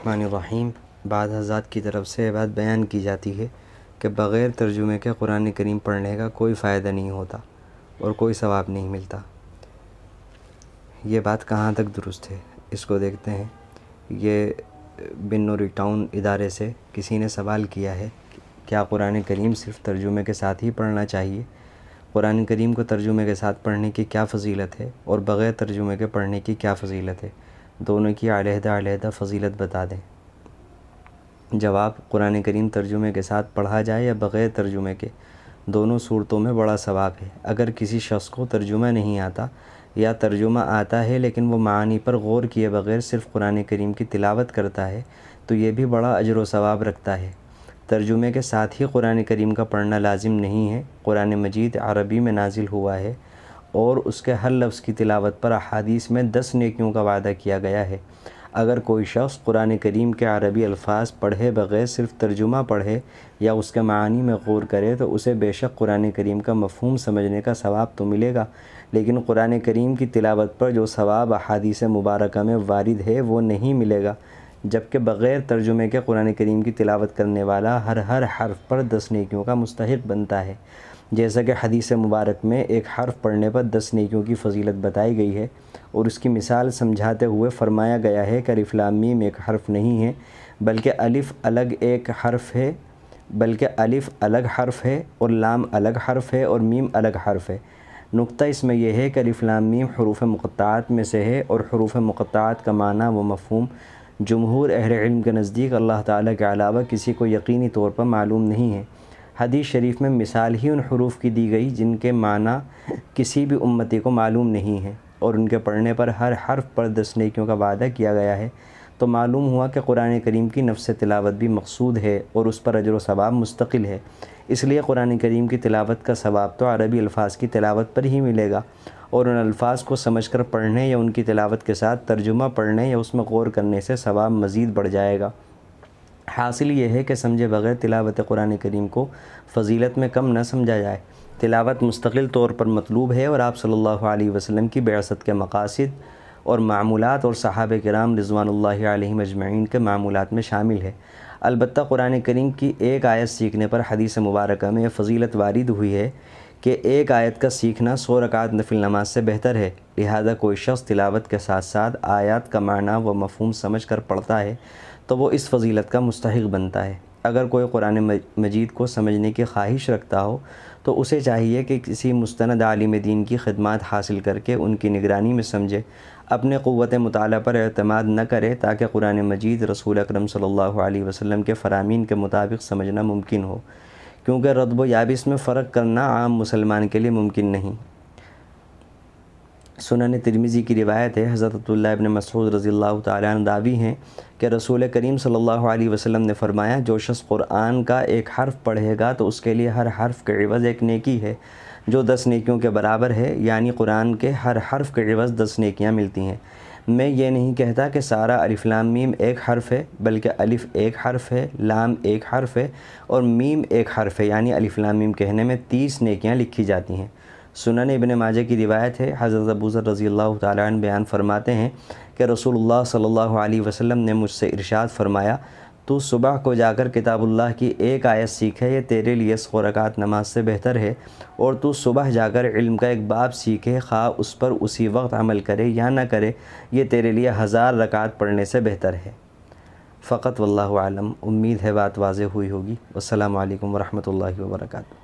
الرحمن الرحیم۔ بعض حضرات کی طرف سے بات بیان کی جاتی ہے کہ بغیر ترجمے کے قرآن کریم پڑھنے کا کوئی فائدہ نہیں ہوتا اور کوئی ثواب نہیں ملتا۔ یہ بات کہاں تک درست ہے؟ اس کو دیکھتے ہیں۔ یہ بن نوری ٹاؤن ادارے سے کسی نے سوال کیا ہے کہ کیا قرآن کریم صرف ترجمے کے ساتھ ہی پڑھنا چاہیے؟ قرآن کریم کو ترجمے کے ساتھ پڑھنے کی کیا فضیلت ہے اور بغیر ترجمے کے پڑھنے کی کیا فضیلت ہے؟ دونوں کی علیحدہ علیحدہ فضیلت بتا دیں۔ جواب: قرآن کریم ترجمے کے ساتھ پڑھا جائے یا بغیر ترجمے کے، دونوں صورتوں میں بڑا ثواب ہے۔ اگر کسی شخص کو ترجمہ نہیں آتا یا ترجمہ آتا ہے لیکن وہ معانی پر غور کیے بغیر صرف قرآن کریم کی تلاوت کرتا ہے تو یہ بھی بڑا اجر و ثواب رکھتا ہے۔ ترجمے کے ساتھ ہی قرآن کریم کا پڑھنا لازم نہیں ہے۔ قرآن مجید عربی میں نازل ہوا ہے اور اس کے ہر لفظ کی تلاوت پر احادیث میں 10 نیکیوں کا وعدہ کیا گیا ہے۔ اگر کوئی شخص قرآن کریم کے عربی الفاظ پڑھے بغیر صرف ترجمہ پڑھے یا اس کے معانی میں غور کرے تو اسے بے شک قرآن کریم کا مفہوم سمجھنے کا ثواب تو ملے گا، لیکن قرآن کریم کی تلاوت پر جو ثواب احادیث مبارکہ میں وارد ہے وہ نہیں ملے گا، جبکہ بغیر ترجمے کے قرآن کریم کی تلاوت کرنے والا ہر حرف پر 10 نیکیوں کا مستحق بنتا ہے۔ جیسا کہ حدیث مبارک میں ایک حرف پڑھنے پر 10 نیکیوں کی فضیلت بتائی گئی ہے اور اس کی مثال سمجھاتے ہوئے فرمایا گیا ہے کہ الف لام میم ایک حرف نہیں ہے بلکہ الف الگ حرف ہے اور لام الگ حرف ہے اور میم الگ حرف ہے۔ نقطہ اس میں یہ ہے کہ الف لام میم حروف مقطعات میں سے ہے اور حروف مقطعات کا معنی و مفہوم جمہور اہل علم کے نزدیک اللہ تعالیٰ کے علاوہ کسی کو یقینی طور پر معلوم نہیں ہے۔ حدیث شریف میں مثال ہی ان حروف کی دی گئی جن کے معنی کسی بھی امتی کو معلوم نہیں ہے اور ان کے پڑھنے پر ہر حرف پر 10 نیکیوں کا وعدہ کیا گیا ہے، تو معلوم ہوا کہ قرآن کریم کی نفس تلاوت بھی مقصود ہے اور اس پر اجر و ثواب مستقل ہے۔ اس لیے قرآن کریم کی تلاوت کا ثواب تو عربی الفاظ کی تلاوت پر ہی ملے گا، اور ان الفاظ کو سمجھ کر پڑھنے یا ان کی تلاوت کے ساتھ ترجمہ پڑھنے یا اس میں غور کرنے سے ثواب مزید بڑھ جائے گا۔ حاصل یہ ہے کہ سمجھے بغیر تلاوت قرآن کریم کو فضیلت میں کم نہ سمجھا جائے۔ تلاوت مستقل طور پر مطلوب ہے اور آپ صلی اللہ علیہ وسلم کی بعثت کے مقاصد اور معمولات اور صحابہ کرام رضوان اللہ علیہم اجمعین کے معمولات میں شامل ہے۔ البتہ قرآن کریم کی ایک آیت سیکھنے پر حدیث مبارکہ میں یہ فضیلت وارد ہوئی ہے کہ ایک آیت کا سیکھنا 100 رکعت نفل نماز سے بہتر ہے، لہذا کوئی شخص تلاوت کے ساتھ ساتھ آیات کا معنی و مفہوم سمجھ کر پڑھتا ہے تو وہ اس فضیلت کا مستحق بنتا ہے۔ اگر کوئی قرآن مجید کو سمجھنے کی خواہش رکھتا ہو تو اسے چاہیے کہ کسی مستند عالم دین کی خدمات حاصل کر کے ان کی نگرانی میں سمجھے، اپنے قوت مطالعہ پر اعتماد نہ کرے تاکہ قرآن مجید رسول اکرم صلی اللہ علیہ وسلم کے فرامین کے مطابق سمجھنا ممکن ہو، کیونکہ رطب و یابس میں فرق کرنا عام مسلمان کے لیے ممکن نہیں۔ سنن ترمذی کی روایت ہے، حضرت عبداللہ ابن مسعود رضی اللہ تعالیٰ عنہ راوی ہیں کہ رسول کریم صلی اللہ علیہ وسلم نے فرمایا، جو شخص قرآن کا ایک حرف پڑھے گا تو اس کے لیے ہر حرف کے عوض ایک نیکی ہے جو 10 نیکیوں کے برابر ہے، یعنی قرآن کے ہر حرف کے عوض 10 نیکیاں ملتی ہیں۔ میں یہ نہیں کہتا کہ سارا الف لام میم ایک حرف ہے، بلکہ الف ایک حرف ہے، لام ایک حرف ہے اور میم ایک حرف ہے، یعنی الف لام میم کہنے میں 30 نیکیاں لکھی جاتی ہیں۔ سنن ابن ماجہ کی روایت ہے، حضرت ابو ذر رضی اللہ تعالیٰ عنہ بیان فرماتے ہیں کہ رسول اللہ صلی اللہ علیہ وسلم نے مجھ سے ارشاد فرمایا، تو صبح کو جا کر کتاب اللہ کی ایک آیت سیکھے، یہ تیرے لیے 100 رکعت نماز سے بہتر ہے، اور تو صبح جا کر علم کا ایک باب سیکھے، خواہ اس پر اسی وقت عمل کرے یا نہ کرے، یہ تیرے لیے 1000 رکعت پڑھنے سے بہتر ہے۔ فقط واللہ اعلم۔ امید ہے بات واضح ہوئی ہوگی۔ والسلام علیکم ورحمۃ اللہ وبرکاتہ۔